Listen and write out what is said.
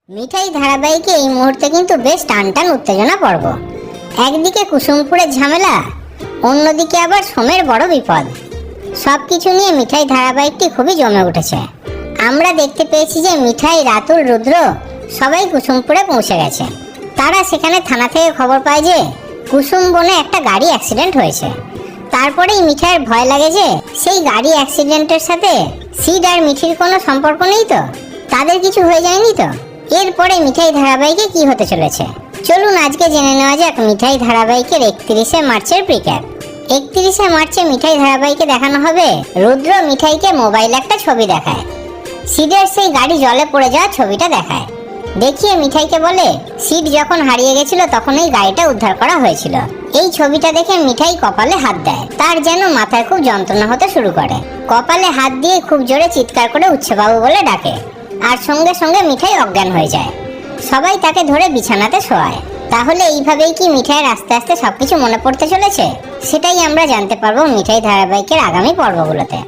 মিঠাই ধারাবাহিকে এই মুহূর্তে কিন্তু বেশ টানটান উত্তেজনা পর্ব। একদিকে কুসুমপুরের ঝামেলা, অন্যদিকে আবার সোমের বড় বিপদ। সবকিছু নিয়ে মিঠাই ধারাবাহিকটি খুবই জমে উঠেছে। আমরা দেখতে পেয়েছি যে মিঠাই, রাতুল, রুদ্র সবাই কুসুমপুরে পৌঁছে গেছে। তারা সেখানে থানা থেকে খবর পায় যে কুসুম বনে একটা গাড়ি অ্যাক্সিডেন্ট হয়েছে। তারপরেই মিঠাইয়ের ভয় লাগে যে সেই গাড়ি অ্যাক্সিডেন্টের সাথে সিড আর মিঠির কোনো সম্পর্ক নেই তো, তাদের কিছু হয়ে যায়নি তো। এরপরে মিঠাই ধারাবাহিকে কি হতে চলেছে চলুন আজকে জেনে নেওয়া যাক মিঠাই ধারাবাহিকের 31শে মার্চের প্রিক্যাপ। 31শে মার্চে মিঠাই ধারাবাহিকে দেখানো হবে রুদ্র মিঠাইকে মোবাইলে একটা ছবি দেখায়। সিডের সেই গাড়ি জলে পড়ে যাওয়ার ছবিটা দেখায়, দেখিয়ে মিঠাইকে বলে সিড যখন হারিয়ে গেছিল তখন এই গাড়িটা উদ্ধার করা হয়েছিল। এই ছবিটা দেখে মিঠাই কপালে হাত দেয়, তার যেন মাথায় খুব যন্ত্রণা হতে শুরু করে। কপালে হাত দিয়ে খুব জোরে চিৎকার করে উচ্ছেবাবু বলে ডাকে, আর সঙ্গে সঙ্গে মিঠাই অজ্ঞান হয়ে যায়। সবাই তাকে ধরে বিছানাতে শোয়ায়। তাহলে এইভাবেই কি মিঠাইয়ের আস্তে আস্তে সবকিছু মনে পড়তে চলেছে? সেটাই আমরা জানতে পারবো মিঠাই ধারাবাহিকের আগামী পর্বগুলোতে।